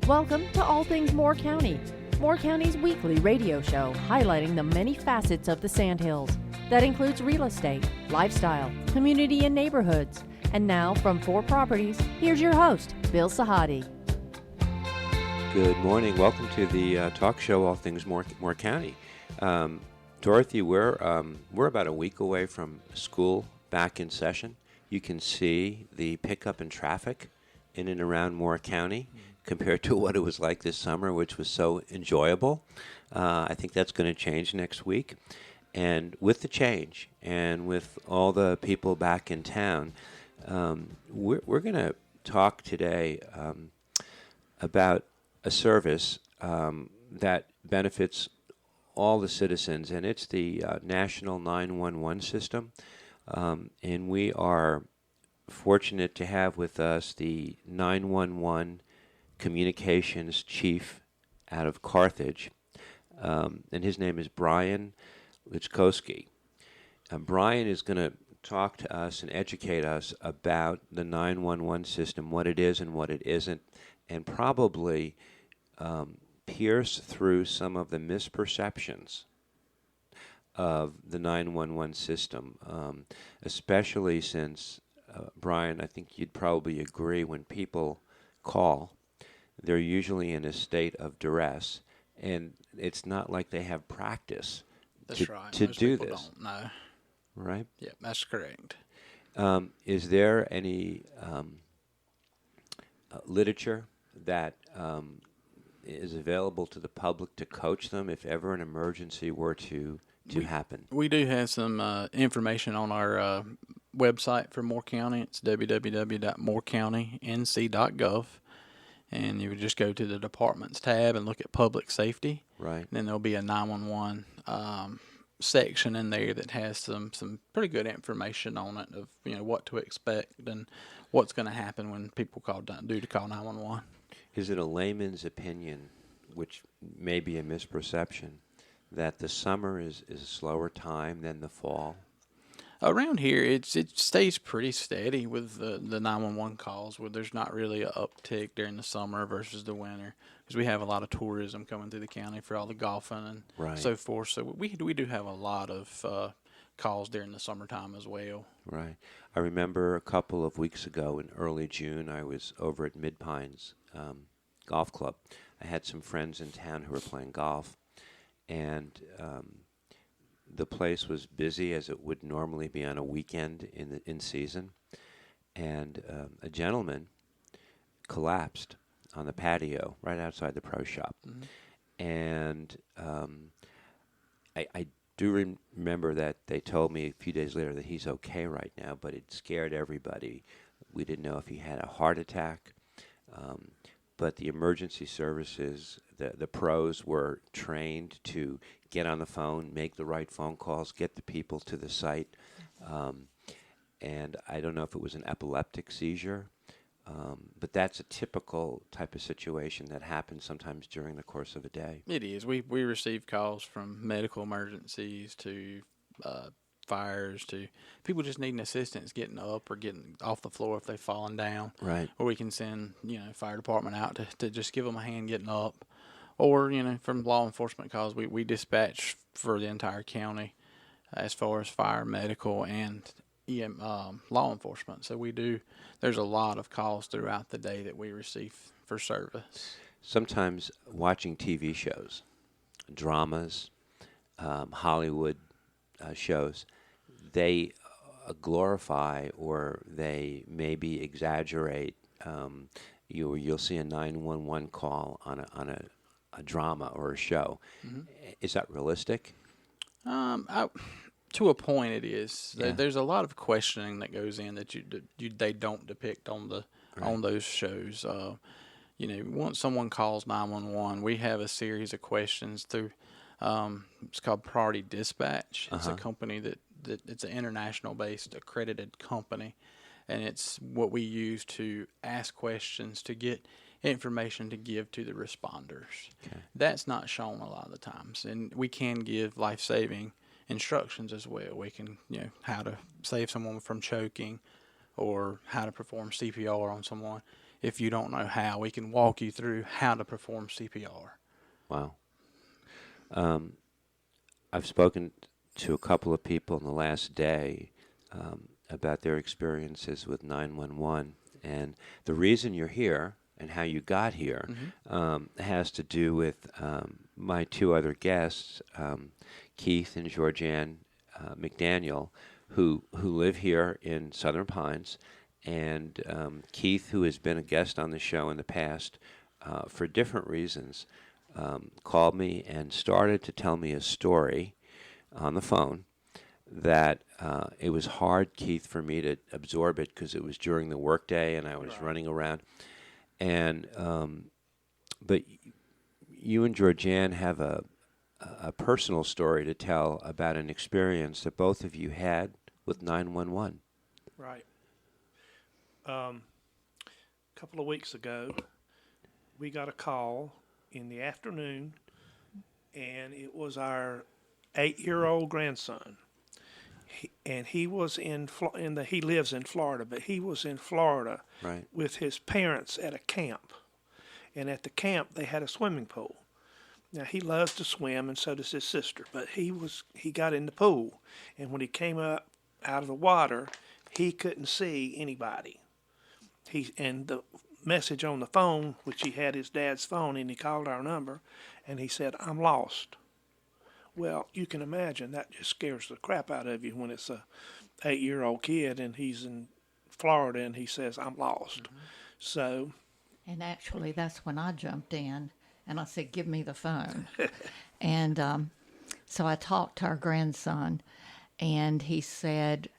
Welcome to All Things Moore County, Moore County's weekly radio show highlighting the many facets of the Sandhills. That includes real estate, lifestyle, community and neighborhoods. And now from 4 Properties, here's your host, Bill Sahadi. Good morning. Welcome to the talk show, All Things Moore County. Dorothy, we're about a week away from school back in session. You can see the pickup in traffic in and around Moore County compared to what it was like this summer, which was so enjoyable. I think that's going to change next week. And with the change and with all the people back in town, we're going to talk today about a service that benefits all the citizens, and it's the National 911 system. And we are fortunate to have with us the 911 communications chief out of Carthage, and his name is Bryan Lyczkowski. Bryan is going to talk to us and educate us about the 911 system, what it is and what it isn't, and probably pierce through some of the misperceptions of the 911 system, especially since, Bryan, I think you'd probably agree, when people call, they're usually in a state of duress, and it's not like they have practice That's right. to Most do people this. don't know. Right? Yeah, that's correct. Is there any literature that is available to the public to coach them if ever an emergency were to happen? We do have some information on our website for Moore County. It's www.moorecountync.gov. And you would just go to the departments tab and look at public safety. Right. And then there'll be a 911 section in there that has some pretty good information on it of what to expect and what's going to happen when people call 911. Is it a layman's opinion, which may be a misperception, that the summer is a slower time than the fall? Around here, it stays pretty steady with the 911 calls, where there's not really an uptick during the summer versus the winter, because we have a lot of tourism coming through the county for all the golfing and so forth. So we do have a lot of calls during the summertime as well. Right. I remember a couple of weeks ago in early June, I was over at Mid Pines Golf Club. I had some friends in town who were playing golf, and the place was busy as it would normally be on a weekend in season, and a gentleman collapsed on the patio right outside the pro shop. Mm-hmm. And I do remember that they told me a few days later that he's okay right now, but it scared everybody. We didn't know if he had a heart attack, but the emergency services, the pros were trained to get on the phone, make the right phone calls, get the people to the site. And I don't know if it was an epileptic seizure, but that's a typical type of situation that happens sometimes during the course of a day. It is. We receive calls from medical emergencies to fires to people just needing assistance getting up or getting off the floor if they've fallen down. Right. Or we can send, fire department out to just give them a hand getting up. Or, from law enforcement calls, we dispatch for the entire county as far as fire, medical, and law enforcement. So there's a lot of calls throughout the day that we receive for service. Sometimes watching TV shows, dramas, Hollywood shows, they glorify or they maybe exaggerate. You'll see a 911 call on a drama or a show. Mm-hmm. Is that realistic? To a point, it is. Yeah. There's a lot of questioning that goes in that they don't depict on those shows. Once someone calls 911, we have a series of questions through. It's called Priority Dispatch. It's a company that it's an international-based accredited company, and it's what we use to ask questions to get information to give to the responders. Okay. That's not shown a lot of the times, and we can give life-saving instructions as well. We can, how to save someone from choking or how to perform CPR on someone. if you don't know how. We can walk you through how to perform CPR. Wow. I've spoken to a couple of people in the last day about their experiences with 911, and the reason you're here and how you got here has to do with my two other guests, Keith and Georganne McDaniels, who live here in Southern Pines, and Keith, who has been a guest on the show in the past for different reasons, called me and started to tell me a story on the phone that it was hard, Keith, for me to absorb it because it was during the workday and I was running around. And but you and Georganne have a personal story to tell about an experience that both of you had with 911. Right. A couple of weeks ago, we got a call in the afternoon, and it was our 8-year-old grandson. He was he lives in Florida, but he was in Florida with his parents at a camp. And at the camp, they had a swimming pool. Now, he loves to swim, and so does his sister. But he got in the pool, and when he came up out of the water, he couldn't see anybody. And the message on the phone, which he had his dad's phone, and he called our number, and he said, "I'm lost." Well, you can imagine that just scares the crap out of you when it's a 8-year-old kid and he's in Florida and he says, "I'm lost." Mm-hmm. So. And actually, that's when I jumped in and I said, "Give me the phone." And so I talked to our grandson, and he said,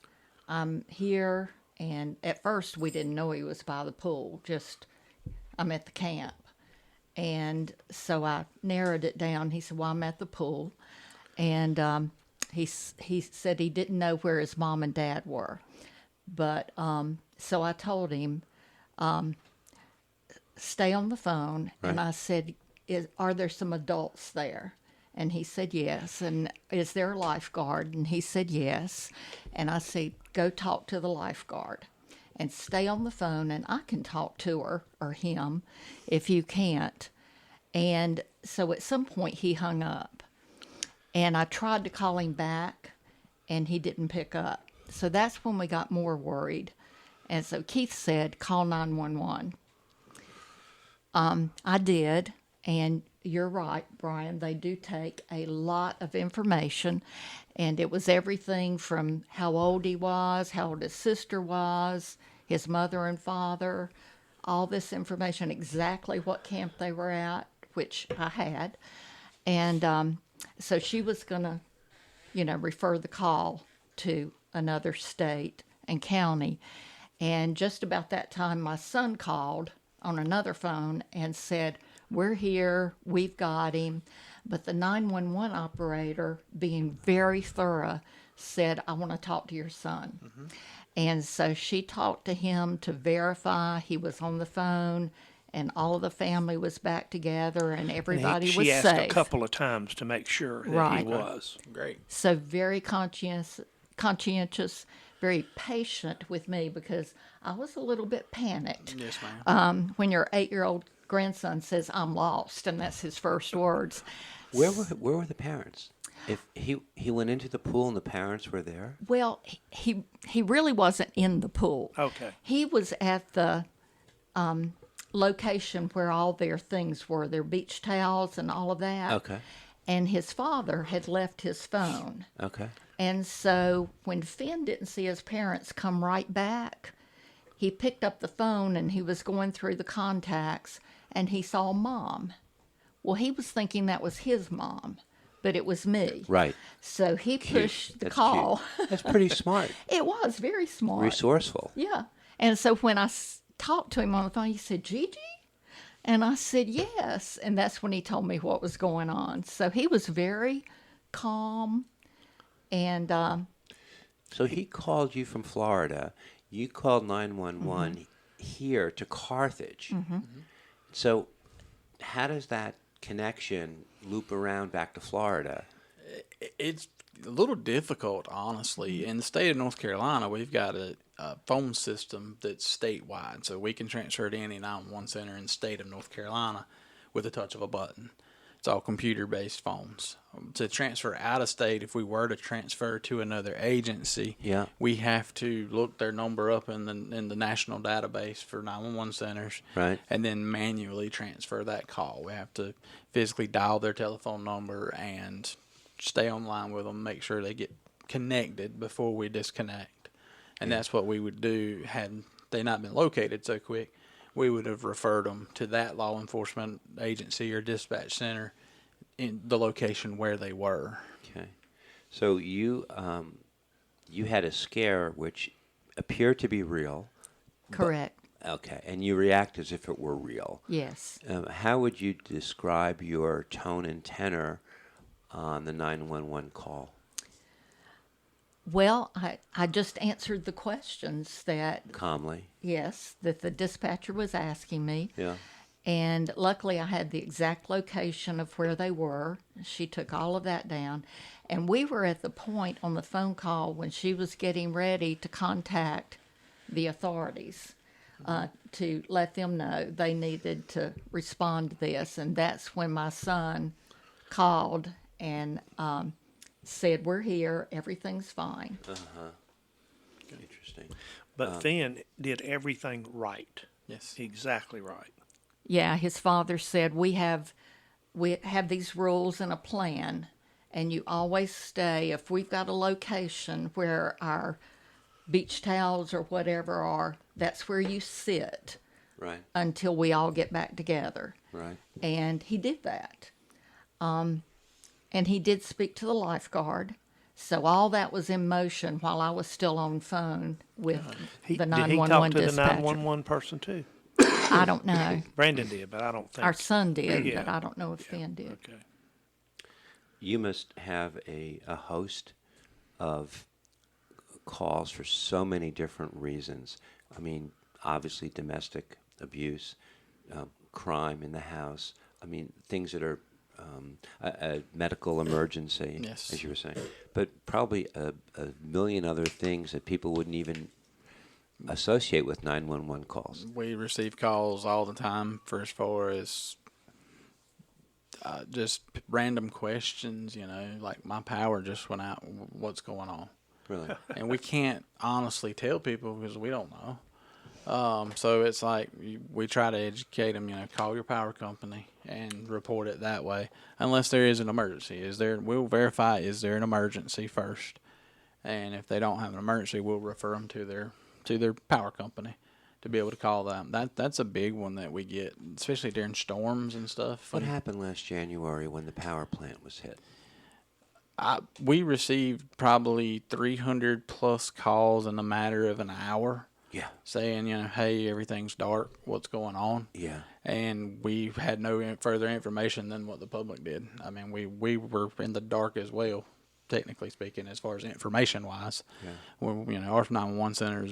"I'm here." And at first, we didn't know he was by the pool, just, "I'm at the camp." And so I narrowed it down. He said, "Well, I'm at the pool." And he said he didn't know where his mom and dad were. But so I told him, stay on the phone. Right. And I said, are there some adults there? And he said, yes. And is there a lifeguard? And he said, yes. And I said, go talk to the lifeguard and stay on the phone, and I can talk to her or him if you can't. And so at some point he hung up. And I tried to call him back, and he didn't pick up. So that's when we got more worried. And so Keith said, call 911. I did, and you're right, Bryan. They do take a lot of information, and it was everything from how old he was, how old his sister was, his mother and father, all this information, exactly what camp they were at, which I had. And so she was going to, refer the call to another state and county. And just about that time, my son called on another phone and said, we're here, we've got him. But the 911 operator, being very thorough, said, I want to talk to your son. Mm-hmm. And so she talked to him to verify he was on the phone, and all of the family was back together, and everybody was safe. She asked a couple of times to make sure that he was. Great. So very conscientious, very patient with me, because I was a little bit panicked. Yes, ma'am. When your 8-year-old grandson says, I'm lost, and that's his first words. Where were the parents? If he went into the pool and the parents were there? Well, he really wasn't in the pool. Okay. He was at the location where all their things were, their beach towels and all of that. Okay. And his father had left his phone. Okay. And so when Finn didn't see his parents come right back, he picked up the phone and he was going through the contacts, and he saw Mom. Well, he was thinking that was his mom, but it was me. Right. So he pushed the That's call. Cute. That's pretty smart. It was very smart. Resourceful. Yeah. And so when I talked to him on the phone, he said, Gigi? And I said, yes. And that's when he told me what was going on. So he was very calm. And so he called you from Florida. You called 911 here to Carthage. Mm-hmm. So how does that connection loop around back to Florida? It's a little difficult, honestly. In the state of North Carolina, we've got a phone system that's statewide, so we can transfer to any 911 center in the state of North Carolina with a touch of a button. It's all computer-based phones. To transfer out of state, if we were to transfer to another agency, Yeah. we have to look their number up in the national database for 911 centers, Right. and then manually transfer that call. We have to physically dial their telephone number and stay online with them, make sure they get connected before we disconnect. And that's what we would do had they not been located so quick. We would have referred them to that law enforcement agency or dispatch center in the location where they were. Okay. So you had a scare which appeared to be real. Correct. Okay, and you react as if it were real. Yes. How would you describe your tone and tenor on the 911 call? Well, I just answered the questions that, Calmly. yes, that the dispatcher was asking me. Yeah. And luckily, I had the exact location of where they were. She took all of that down. And we were at the point on the phone call when she was getting ready to contact the authorities to let them know they needed to respond to this. And that's when my son called and said, "We're here, everything's fine." Interesting. But Finn did everything right. Yes. Exactly right. Yeah, his father said, we have these rules and a plan, and you always stay. If we've got a location where our beach towels or whatever are, that's where you sit Right. until we all get back together. Right. And he did that. And he did speak to the lifeguard. So all that was in motion while I was still on phone with the Did he 911 talk to the dispatcher. 911 person too? I don't know. Brandon did, but I don't think. Our son did, Yeah. but I don't know if Finn did. Okay. You must have a host of calls for so many different reasons. I mean, obviously domestic abuse, crime in the house. I mean, things that are a medical emergency, Yes. as you were saying. But probably a million other things that people wouldn't even associate with 911 calls. We receive calls all the time for as far as just random questions, like my power just went out. What's going on? Really? And we can't honestly tell people because we don't know. So it's like we try to educate them, call your power company and report it that way. Unless there is an emergency. We'll verify, is there an emergency first? And if they don't have an emergency, we'll refer them to their power company to be able to call them. That's a big one that we get, especially during storms and stuff. What happened last January when the power plant was hit? We received probably 300 plus calls in a matter of an hour. Yeah. Saying, hey, everything's dark. What's going on? Yeah. And we had no further information than what the public did. I mean, we were in the dark as well, technically speaking, as far as information wise. Yeah. Well, our 911 center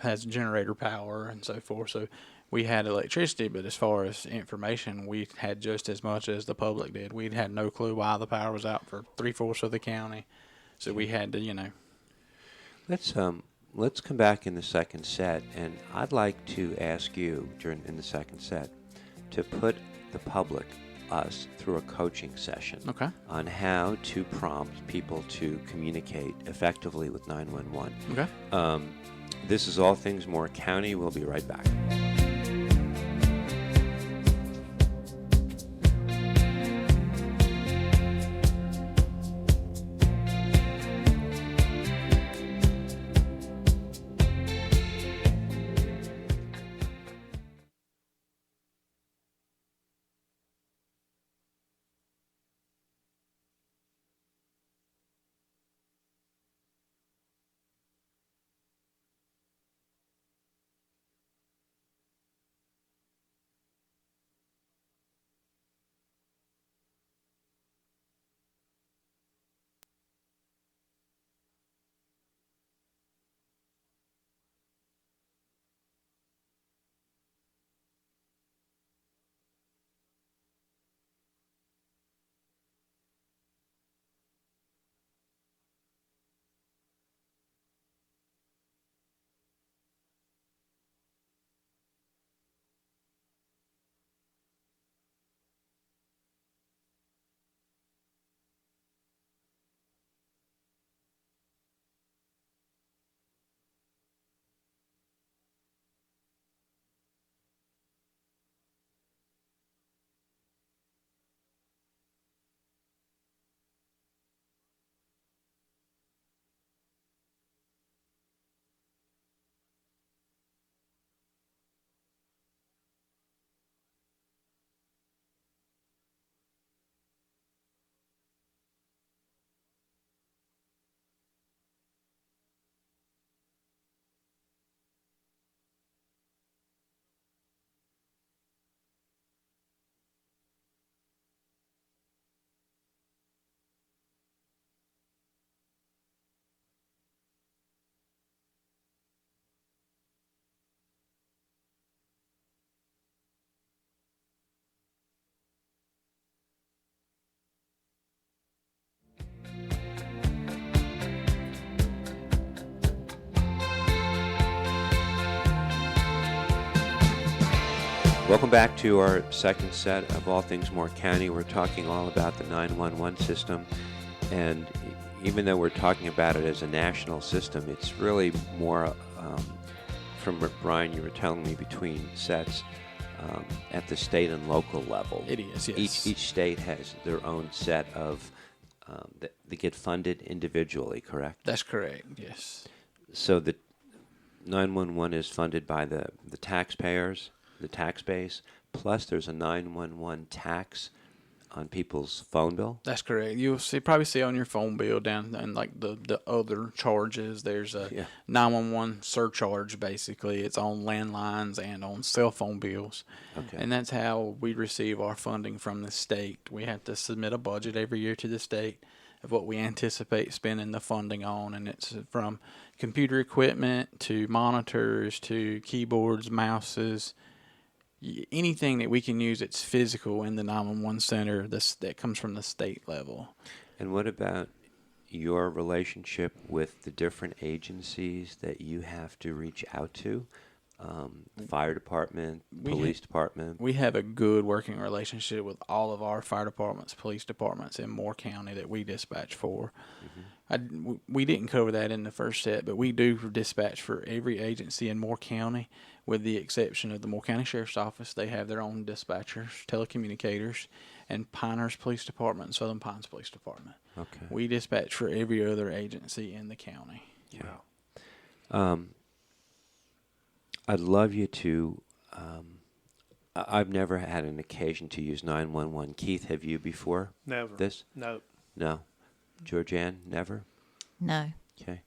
has generator power and so forth. So we had electricity, but as far as information, we had just as much as the public did. We had no clue why the power was out for 3/4 of the county. So we had to, Let's come back in the second set, and I'd like to ask you in the second set to put the public, us, through a coaching session Okay. on how to prompt people to communicate effectively with 911. Okay. This is All Things Moore County. We'll be right back. Welcome back to our second set of All Things Moore County. We're talking all about the 911 system, and even though we're talking about it as a national system, it's really more, from what Bryan, you were telling me, between sets at the state and local level. It is, yes. Each state has their own set of, they get funded individually, correct? That's correct, yes. So the 911 is funded by the taxpayers, the tax base, plus there's a 911 tax on people's phone bill? That's correct. You'll probably see on your phone bill down and like the other charges. There's a 911 surcharge. Basically, it's on landlines and on cell phone bills, and that's how we receive our funding from the state. We have to submit a budget every year to the state of what we anticipate spending the funding on, and it's from computer equipment to monitors to keyboards, mouses. Anything that we can use that's physical in the 911 center that comes from the state level. And what about your relationship with the different agencies that you have to reach out to? Fire department, police department? We have a good working relationship with all of our fire departments, police departments in Moore County that we dispatch for. We didn't cover that in the first set, but we do dispatch for every agency in Moore County, with the exception of the Moore County Sheriff's Office. They have their own dispatchers, telecommunicators, and Pinehurst Police Department and Southern Pines Police Department. Okay. We dispatch for every other agency in the county. Yeah. I'd love you to, I've never had an occasion to use 911. Keith, have you before? Never. This? No. No. Georganne, never? No. Okay.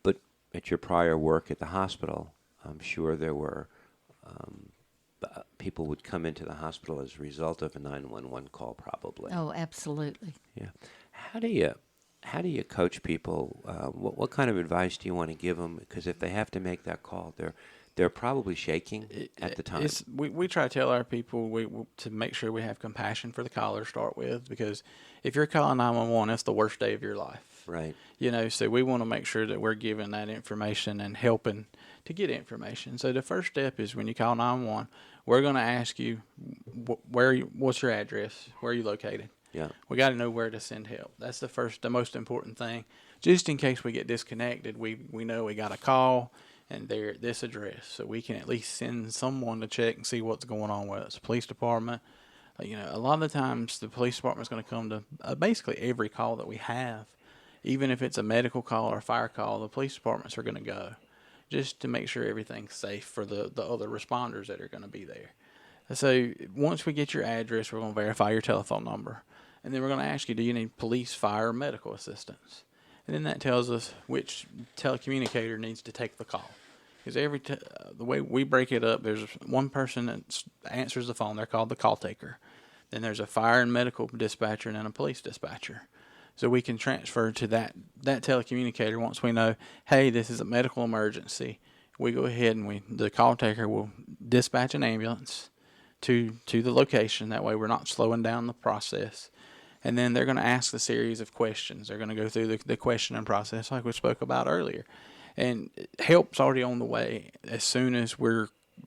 But at your prior work at the hospital, I'm sure there were people would come into the hospital as a result of a 911 call, probably. Oh, absolutely. Yeah. How do you coach people? What kind of advice do you want to give them? Because if they have to make that call, they're probably shaking at the time. We try to tell our people to make sure we have compassion for the caller to start with, because if you're calling 911, it's the worst day of your life. Right. So we want to make sure that we're giving that information and helping to get information. So the first step is when you call 911, we're going to ask you, what's your address? Where are you located? Yeah. We got to know where to send help. That's the most important thing. Just in case we get disconnected, we know we got a call and they're at this address, so we can at least send someone to check and see what's going on with us. Police department, a lot of the times the police department is going to come to basically every call that we have. Even if it's a medical call or a fire call, the police departments are going to go just to make sure everything's safe for the other responders that are going to be there. So once we get your address, we're going to verify your telephone number. And then we're going to ask you, do you need police, fire, or medical assistance? And then that tells us which telecommunicator needs to take the call. Because the way we break it up, there's one person that answers the phone. They're called the call taker. Then there's a fire and medical dispatcher and then a police dispatcher. So we can transfer to that telecommunicator once we know, hey, this is a medical emergency. We go ahead and the call taker will dispatch an ambulance to the location. That way we're not slowing down the process. And then they're going to ask a series of questions. They're going to go through the questioning process like we spoke about earlier. And help's already on the way. As soon as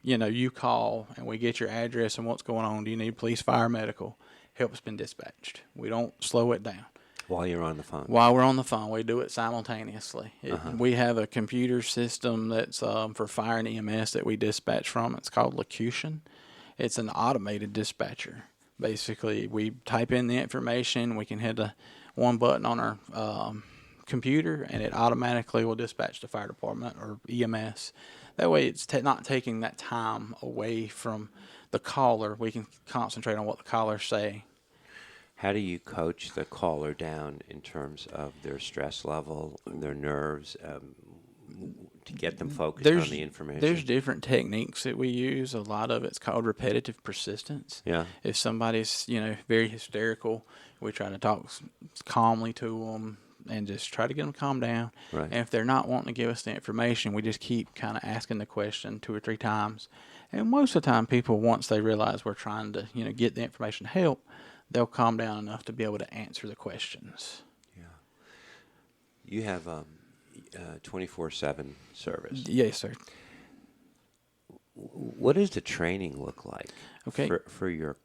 you call and we get your address and what's going on, do you need police, fire, medical? Help's been dispatched. We don't slow it down. While you're on the phone. While we're on the phone, we do it simultaneously. We have a computer system that's for fire and EMS that we dispatch from. It's called Locution. It's an automated dispatcher. Basically, we type in the information. We can hit one button on our computer, and it automatically will dispatch the fire department or EMS. That way, it's not taking that time away from the caller. We can concentrate on what the caller's saying. How do you coach the caller down in terms of their stress level, their nerves, to get them focused on the information? There's different techniques that we use. A lot of it's called repetitive persistence. Yeah. If somebody's, very hysterical, we try to talk calmly to them and just try to get them to calm down. Right. And if they're not wanting to give us the information, we just keep kind of asking the question 2 or 3 times. And most of the time, people, once they realize we're trying to, get the information to help, they'll calm down enough to be able to answer the questions. Yeah. You have 24/7 service. Yes, sir. what does the training look like? Okay. For your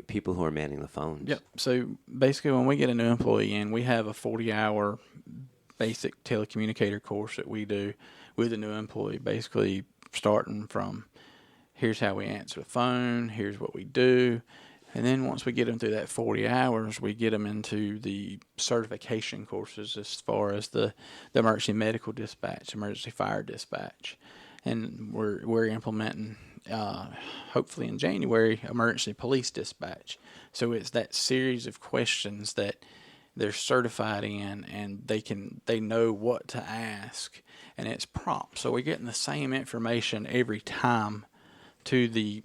people who are manning the phones? Yep. So basically, when we get a new employee in, we have a 40-hour basic telecommunicator course that we do with a new employee. Basically, starting from here's how we answer the phone, here's what we do, and then once we get them through that 40 hours, we get them into the certification courses as far as the emergency medical dispatch, emergency fire dispatch, and we're implementing. Hopefully in January, emergency police dispatch. So it's that series of questions that they're certified in, and they know what to ask, and it's prompt. So we're getting the same information every time to the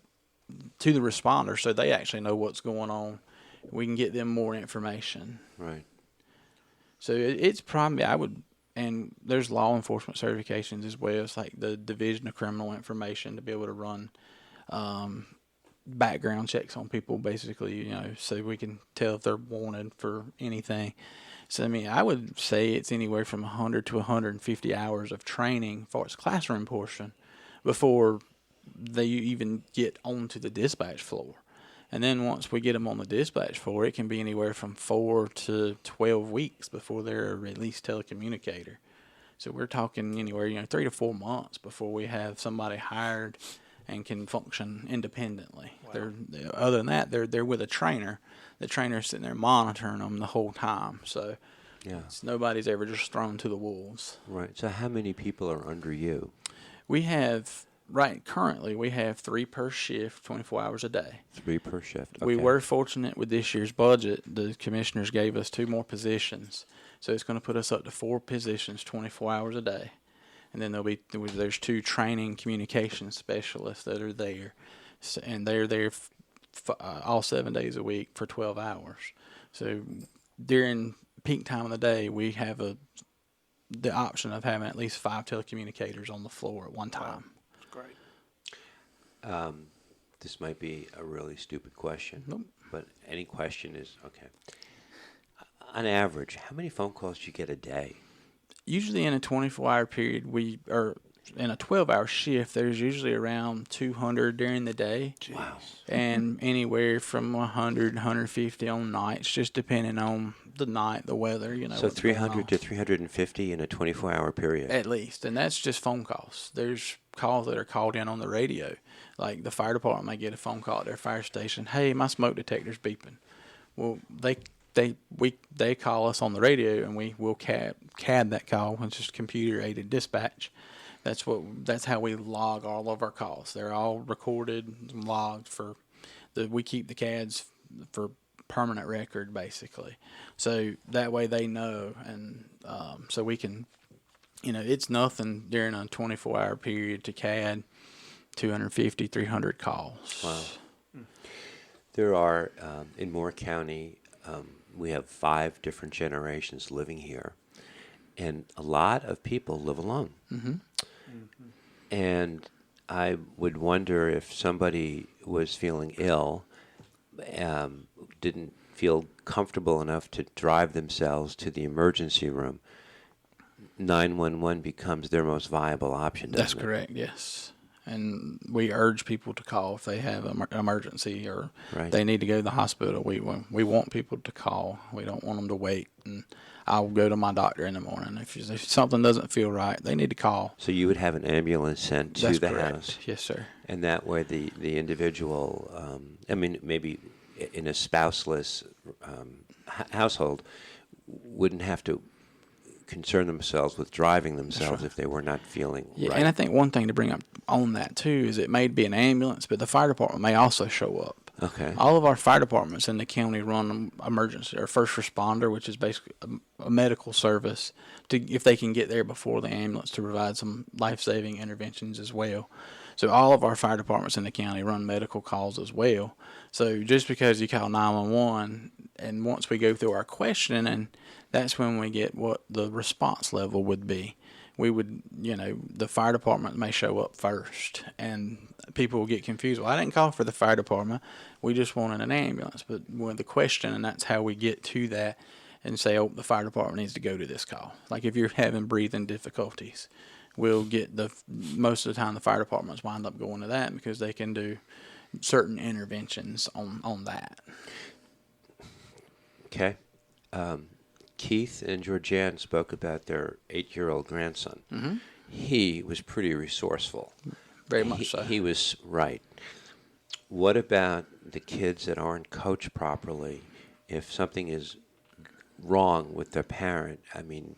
responder, so they actually know what's going on. We can get them more information. Right. So it's probably and there's law enforcement certifications as well. It's like the Division of Criminal Information to be able to run background checks on people, basically, so we can tell if they're wanted for anything. So, I mean, I would say it's anywhere from 100 to 150 hours of training for its classroom portion before they even get onto the dispatch floor. And then once we get them on the dispatch floor, it can be anywhere from 4 to 12 weeks before they're a released telecommunicator. So we're talking anywhere, 3 to 4 months before we have somebody hired and can function independently. Wow. Other than that, they're with a trainer. The trainer's sitting there monitoring them the whole time. So nobody's ever just thrown to the wolves. Right. So how many people are under you? Currently we have 3 per shift, 24 hours a day. 3 per shift. Okay. We were fortunate with this year's budget. The commissioners gave us 2 more positions. So it's going to put us up to 4 positions, 24 hours a day. And then there's 2 training communication specialists that are there. And they're there all 7 days a week for 12 hours. So during peak time of the day, we have the option of having at least 5 telecommunicators on the floor at one time. Great. This might be a really stupid question, Nope. but any question is okay. On average, how many phone calls do you get a day? Usually in a 24-hour period, in a 12-hour shift, there's usually around 200 during the day. Jeez. Wow. And anywhere from 100, 150 on nights, just depending on the night, the weather, So 300 to 350 in a 24-hour period? At least, and that's just phone calls. There's calls that are called in on the radio. Like the fire department may get a phone call at their fire station, hey, my smoke detector's beeping. Well, they call us on the radio, and we will CAD that call, which is computer-aided dispatch. That's how we log all of our calls. They're all recorded and logged we keep the CADs for permanent record, basically. So that way they know, and so we can, it's nothing during a 24-hour period to CAD 250, 300 calls. Wow. There are, in Moore County, we have 5 different generations living here, and a lot of people live alone. Mm-hmm. Mm-hmm. And I would wonder if somebody was feeling ill, didn't feel comfortable enough to drive themselves to the emergency room, 911 becomes their most viable option, doesn't it? That's correct, yes. And we urge people to call if they have an emergency or they need to go to the hospital. We want people to call. We don't want them to wait. And I'll go to my doctor in the morning. If something doesn't feel right, they need to call. So you would have an ambulance sent to the house? Yes, sir. And that way the individual, maybe in a spouseless household, wouldn't have to concern themselves with driving themselves if they were not feeling right. And I think one thing to bring up on that too is it may be an ambulance, but the fire department may also show up. Okay. All of our fire departments in the county run emergency or first responder, which is basically a medical service if they can get there before the ambulance to provide some life-saving interventions as well. So all of our fire departments in the county run medical calls as well. So just because you call 911, and once we go through our questioning, and that's when we get what the response level would be. We would, the fire department may show up first, and people will get confused. Well, I didn't call for the fire department. We just wanted an ambulance. But with the question, and that's how we get to that and say, the fire department needs to go to this call. Like if you're having breathing difficulties, we'll get most of the time the fire departments wind up going to that because they can do certain interventions on that. Okay. Keith and Georganne spoke about their 8-year-old grandson. Mm-hmm. He was pretty resourceful. Very much so. He was right. What about the kids that aren't coached properly? If something is wrong with their parent, I mean,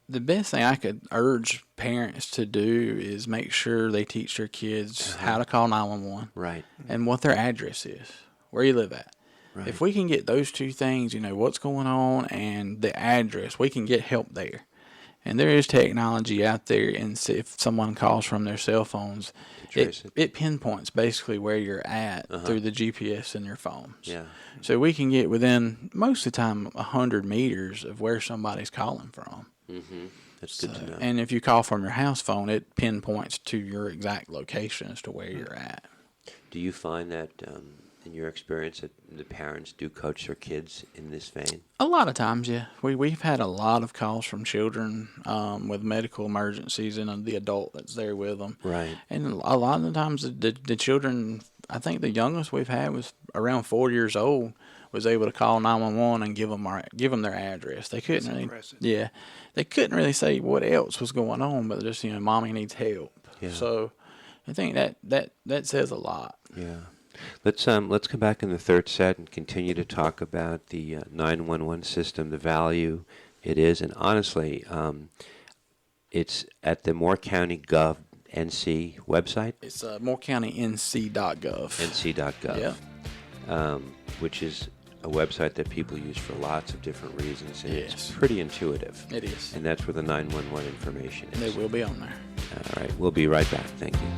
the best thing I could urge parents to do is make sure they teach their kids how to call 911, right, and what their address is, where you live at. right. If we can get those two things, what's going on and the address, we can get help there. And there is technology out there, and if someone calls from their cell phones, it pinpoints basically where you're at through the GPS in their phones. Yeah. So we can get within, most of the time, 100 meters of where somebody's calling from. Mm-hmm. That's good to know. And if you call from your house phone, it pinpoints to your exact location as to where you're at. Do you find that, in your experience, that the parents do coach their kids in this vein? A lot of times, yeah. We've had a lot of calls from children with medical emergencies and the adult that's there with them. Right. And a lot of the times, the children, I think the youngest we've had was around 4 years old, was able to call 911 and give them their address. They couldn't That's really, impressive. yeah, they couldn't really say what else was going on, but just mommy needs help. Yeah. So I think that says a lot. Yeah. Let's come back in the third set and continue to talk about the 911 system, the value it is, and honestly, it's at the Moore County Gov NC website. It's moorecountync.gov. nc.gov. Yeah. Which is a website that people use for lots of different reasons, and Yes. it's pretty intuitive. It is. And that's where the 911 information is. They will be on there. All right, we'll be right back. Thank you.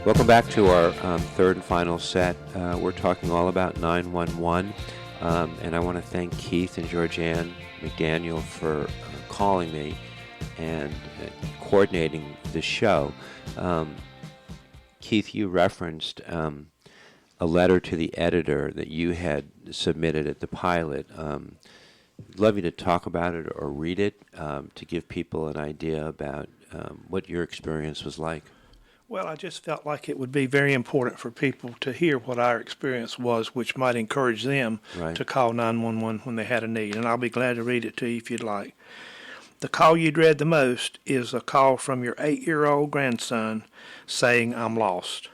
Welcome back to our third and final set. We're talking all about 911, and I want to thank Keith and Georganne McDaniels for calling me and coordinating the show. Keith, you referenced a letter to the editor that you had submitted at the pilot. I'd love you to talk about it or read it to give people an idea about what your experience was like. Well, I just felt like it would be very important for people to hear what our experience was, which might encourage them to call 911 when they had a need. And I'll be glad to read it to you if you'd like. The call you dread the most is a call from your 8-year-old grandson saying, "I'm lost."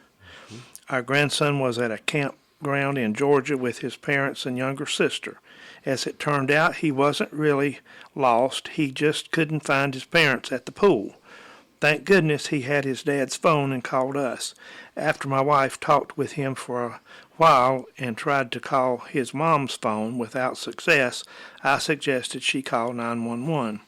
Our grandson was at a campground in Georgia with his parents and younger sister. As it turned out, he wasn't really lost. He just couldn't find his parents at the pool. Thank goodness he had his dad's phone and called us. After my wife talked with him for a while and tried to call his mom's phone without success, I suggested she call 911.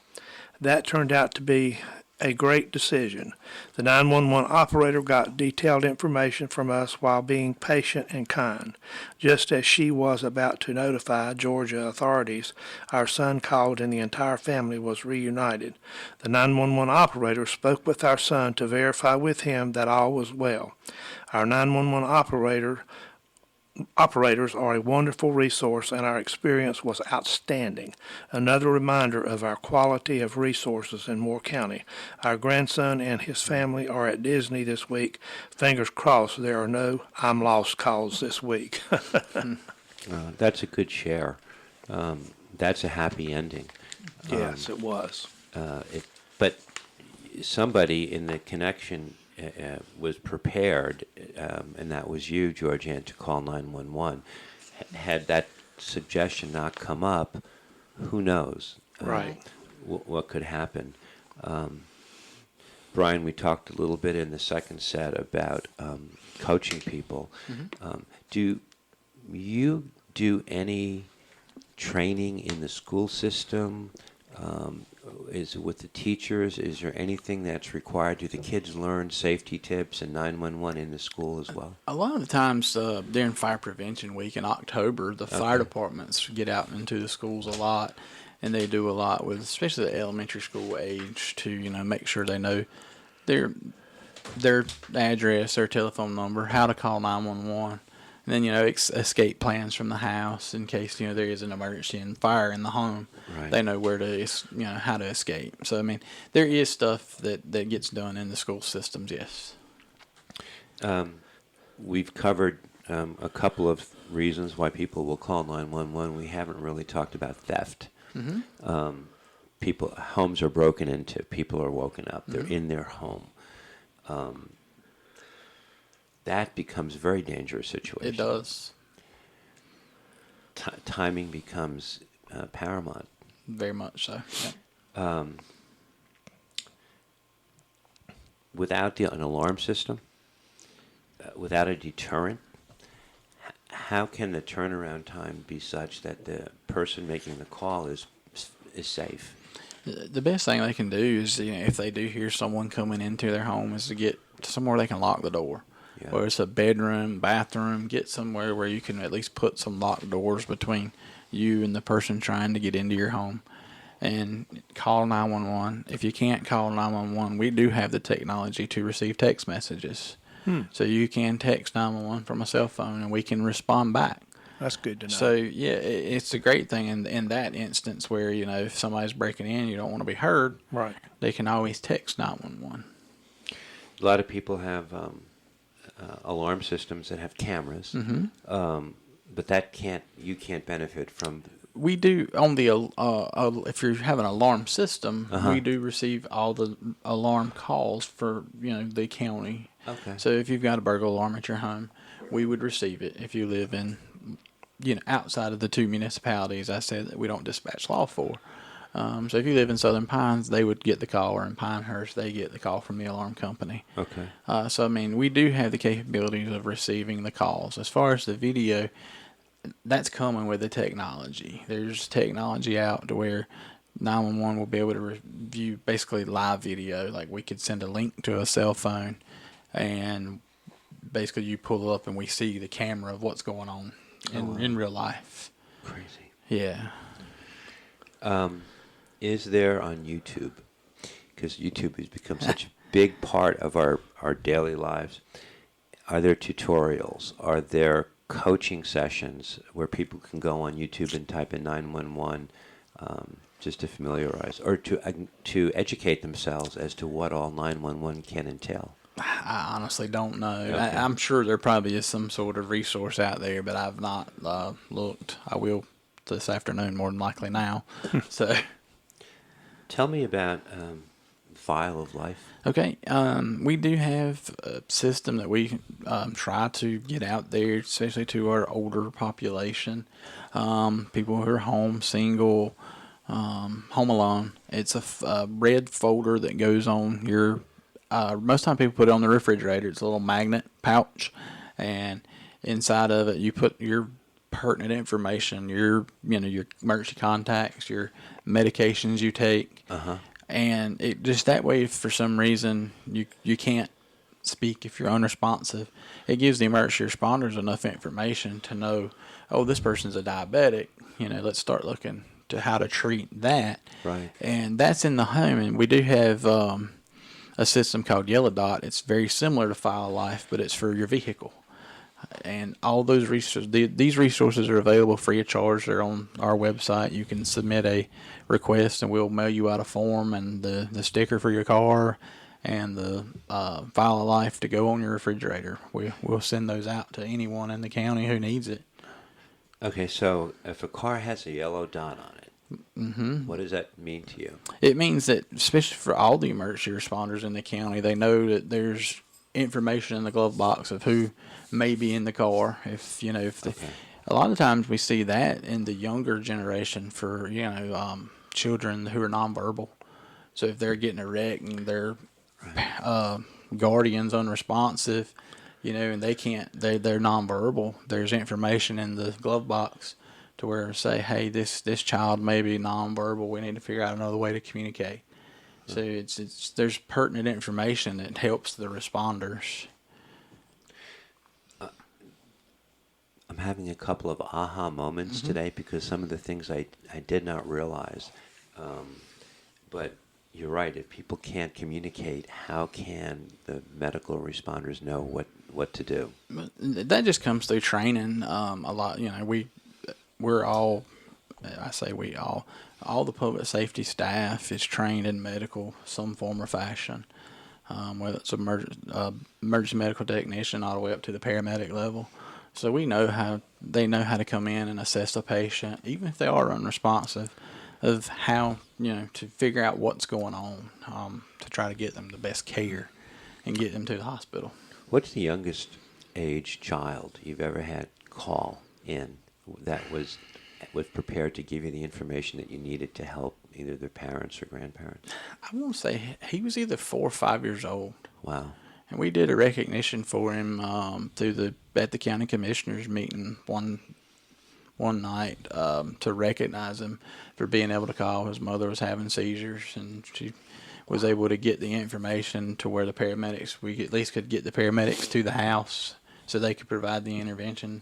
That turned out to be a great decision. The 911 operator got detailed information from us while being patient and kind. Just as she was about to notify Georgia authorities, our son called and the entire family was reunited. The 911 operator spoke with our son to verify with him that all was well. Our 911 operators are a wonderful resource, and our experience was outstanding. Another reminder of our quality of resources in Moore County. Our grandson and his family are at Disney this week. Fingers crossed there are no "I'm lost" calls this week. That's a good share. That's a happy ending. Yes, it was. But somebody in the connection was prepared, and that was you, Georganne, to call 911. Had that suggestion not come up, who knows? Right. What could happen? Bryan, we talked a little bit in the second set about coaching people. Do you do any training in the school system? Is it with the teachers? Is there anything that's required? Do the kids learn safety tips and 911 in the school as well? A lot of the times during Fire Prevention Week in October, the fire departments get out into the schools a lot, and they do a lot with, especially the elementary school age, to make sure they know their address, their telephone number, how to call 911. And then, escape plans from the house in case, there is an emergency and fire in the home. Right. They know where to, how to escape. So, there is stuff that gets done in the school systems, yes. We've covered a couple of reasons why people will call 911. We haven't really talked about theft. Homes are broken into. People are woken up. They're in their home. That becomes a very dangerous situation. It does. Timing becomes paramount. Very much so. Yeah. Without an alarm system, without a deterrent, how can the turnaround time be such that the person making the call is safe? The best thing they can do is, if they do hear someone coming into their home, is to get somewhere they can lock the door. Yeah. Whether it's a bedroom, bathroom, get somewhere where you can at least put some locked doors between you and the person trying to get into your home. And call 911. If you can't call 911, we do have the technology to receive text messages. So you can text 911 from a cell phone, and we can respond back. That's good to know. So, yeah, it's a great thing in that instance where, if somebody's breaking in, you don't want to be heard. Right. They can always text 911. A lot of people have alarm systems that have cameras, but you can't benefit from. We do on the if you have an alarm system, we do receive all the alarm calls for the county. Okay. So if you've got a burglar alarm at your home, we would receive it. If you live in outside of the two municipalities I said that we don't dispatch law for. So if you live in Southern Pines, they would get the call, or in Pinehurst, they get the call from the alarm company. Okay. So, we do have the capabilities of receiving the calls. As far as the video, that's coming with the technology. There's technology out to where 911 will be able to view basically live video. Like, we could send a link to a cell phone, and basically you pull up and we see the camera of what's going on in real life. Crazy. Yeah. Is there on YouTube, because YouTube has become such a big part of our daily lives, are there tutorials? Are there coaching sessions where people can go on YouTube and type in 911 just to familiarize or to educate themselves as to what all 911 can entail? I honestly don't know. Okay. I'm sure there probably is some sort of resource out there, but I've not looked. I will this afternoon, more than likely now. So, tell me about File of Life. Okay, we do have a system that we try to get out there, especially to our older population, people who are home, single, home alone. It's a red folder that goes on your. Most time people put it on the refrigerator. It's a little magnet pouch, and inside of it you put your pertinent information, your emergency contacts, your medications you take, and it just that way. If for some reason you can't speak, if you're unresponsive, it gives the emergency responders enough information to know, oh, this person's a diabetic. Let's start looking to how to treat that. Right. And that's in the home, and we do have a system called Yellow Dot. It's very similar to File of Life, but it's for your vehicle. And all those resources, these resources are available free of charge. They're on our website. You can submit a request, and we'll mail you out a form and the sticker for your car and the File of Life to go on your refrigerator. We'll send those out to anyone in the county who needs it. Okay, so if a car has a yellow dot on it, what does that mean to you? It means that, especially for all the emergency responders in the county, they know that there's information in the glove box of who may be in the car. A lot of times we see that in the younger generation for children who are nonverbal. So if they're getting a wreck and their guardian's unresponsive, and they're nonverbal, there's information in the glove box to where say, hey, this child may be nonverbal. We need to figure out another way to communicate. So there's pertinent information that helps the responders. I'm having a couple of aha moments today because some of the things I did not realize. But you're right. If people can't communicate, how can the medical responders know what to do? That just comes through training. A lot, we're all, I say we all the public safety staff is trained in medical, some form or fashion, whether it's emergency medical technician all the way up to the paramedic level. So they know how to come in and assess a patient, even if they are unresponsive, of how, to figure out what's going on, to try to get them the best care and get them to the hospital. What's the youngest age child you've ever had call in that was prepared to give you the information that you needed to help either their parents or grandparents? I want to say he was either 4 or 5 years old. Wow. And we did a recognition for him at the county commissioners meeting one night to recognize him for being able to call. His mother was having seizures, and she was able to get the information to where we at least could get the paramedics to the house so they could provide the intervention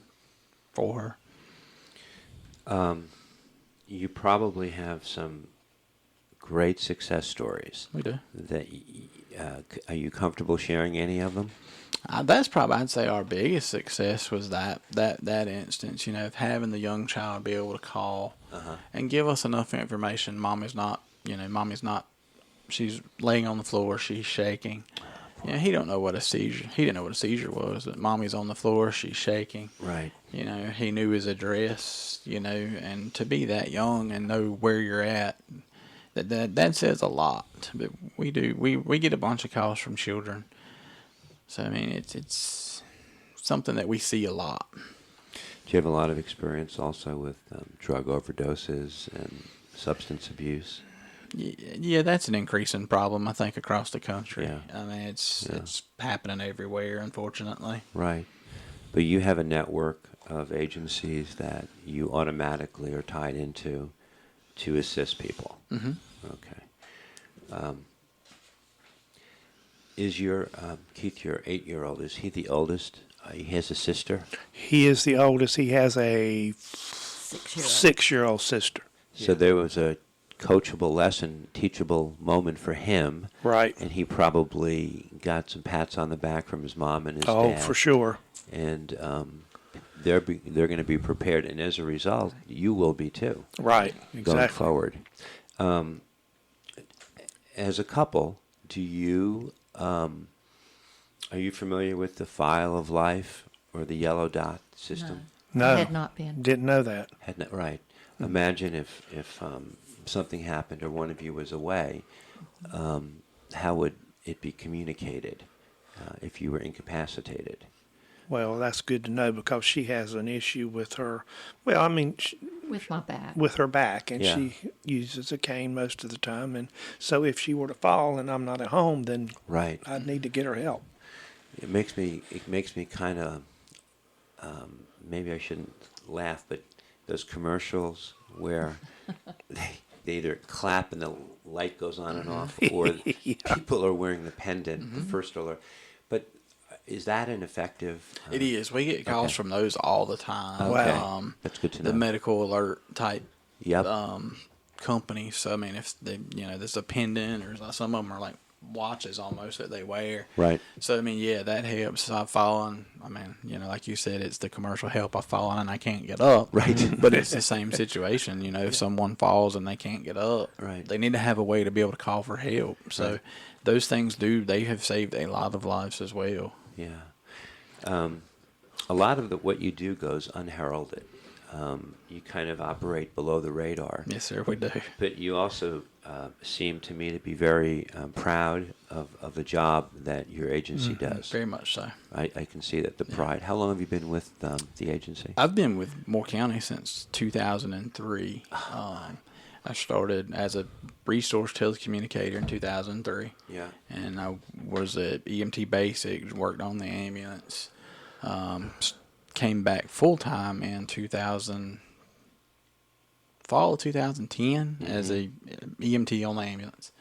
for her. You probably have some great success stories. We do. Are you comfortable sharing any of them? That's probably, I'd say, our biggest success was that instance, of having the young child be able to call and give us enough information. Mommy's not, she's laying on the floor, she's shaking. He don't know what a seizure. He didn't know what a seizure was. That mommy's on the floor, she's shaking. Right. He knew his address. And to be that young and know where you're at, that says a lot. But we get a bunch of calls from children. So it's something that we see a lot. Do you have a lot of experience also with drug overdoses and substance abuse? Yeah, that's an increasing problem, I think, across the country. Yeah. I mean, it's happening everywhere, unfortunately. Right. But you have a network of agencies that you automatically are tied into to assist people. Mm-hmm. Okay. Is your Keith, your 8-year-old, is he the oldest? He has a sister? He is the oldest. He has a 6-year-old sister. So there was a coachable lesson, teachable moment for him. Right. And he probably got some pats on the back from his mom and his dad. Oh, for sure. And they're going to be prepared. And as a result, you will be too. Right. Exactly. Going forward. As a couple, do you... are you familiar with the File of Life or the yellow dot system? No. Had not been. Didn't know that. Right. Imagine if something happened or one of you was away, how would it be communicated if you were incapacitated? Well, that's good to know because she has an issue with her. Well, I mean, With my back. with her back, and Yeah. she uses a cane most of the time. And so, if she were to fall and I'm not at home, then Right. I'd need to get her help. It makes me kind of maybe I shouldn't laugh, but those commercials where they either clap and the light goes on and off, or people are wearing the pendant, the first alert. But is that an effective? It is. We get calls from those all the time. Okay. That's good to know. The medical alert type Yep. companies. So I mean, if they, there's a pendant, or some of them are like watches almost that they wear. Right. So I mean, yeah, that helps. I've fallen. I mean, like you said, it's the commercial help. I've fallen and I can't get up. Right. But it's the same situation. If someone falls and they can't get up, Right. they need to have a way to be able to call for help. So Right. those things they have saved a lot of lives as well. Yeah. A lot of what you do goes unheralded. You kind of operate below the radar. Yes, sir, we do. But you also seem to me to be very proud of the job that your agency does. Very much so. I can see that, the pride. How long have you been with the agency? I've been with Moore County since 2003. I started as a resource telecommunicator in 2003. Yeah. And I was at EMT Basics, worked on the ambulance. Came back full time in fall of 2010 as a EMT on the ambulance,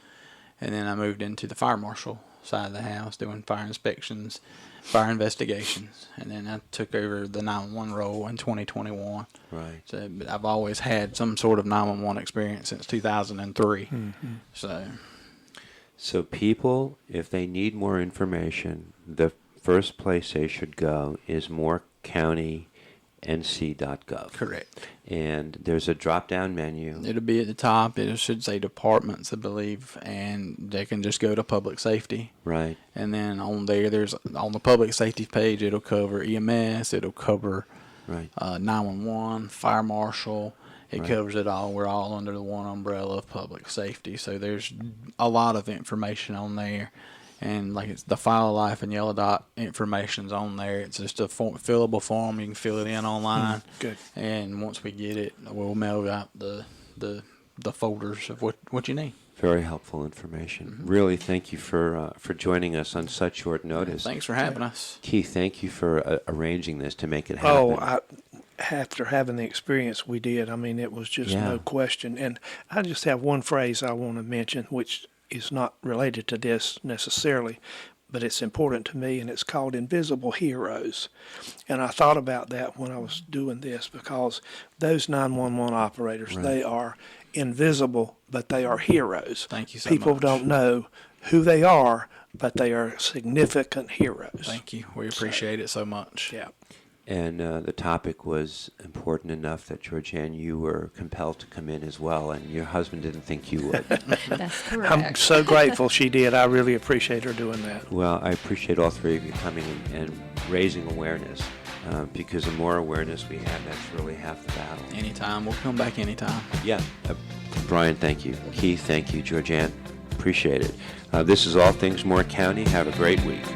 and then I moved into the fire marshal side of the house doing fire inspections, fire investigations, and then I took over the 911 role in 2021. Right. So but I've always had some sort of 911 experience since 2003. So people, if they need more information, the first place they should go is moorecountync.gov. Correct. And there's a drop-down menu. It'll be at the top. It should say departments, I believe, and they can just go to public safety. Right. And then on there, on the public safety page, it'll cover EMS, it'll cover Right. 911, fire marshal. It Right. covers it all. We're all under the one umbrella of public safety. So there's a lot of information on there. And like it's the File of Life and Yellow Dot information's on there. It's just a fillable form. You can fill it in online. Good. And once we get it, we'll mail out the folders of what you need. Very helpful information. Really, thank you for joining us on such short notice. Thanks for having us. Keith, thank you for arranging this to make it happen. After having the experience we did, I mean, it was just Yeah. no question. And I just have one phrase I want to mention, which is not related to this necessarily, but it's important to me, and it's called invisible heroes. And I thought about that when I was doing this because those 911 operators, Right. they are invisible, but they are heroes. Thank you so People much. don't know who they are, but they are significant heroes. Thank you. We appreciate it so much. Yeah. And the topic was important enough that, Georganne, you were compelled to come in as well, and your husband didn't think you would. That's correct. I'm so grateful she did. I really appreciate her doing that. Well, I appreciate all three of you coming and raising awareness, because the more awareness we have, that's really half the battle. Anytime. We'll come back anytime. Yeah. Bryan, thank you. Keith, thank you. Georganne, appreciate it. This is All Things Moore County. Have a great week.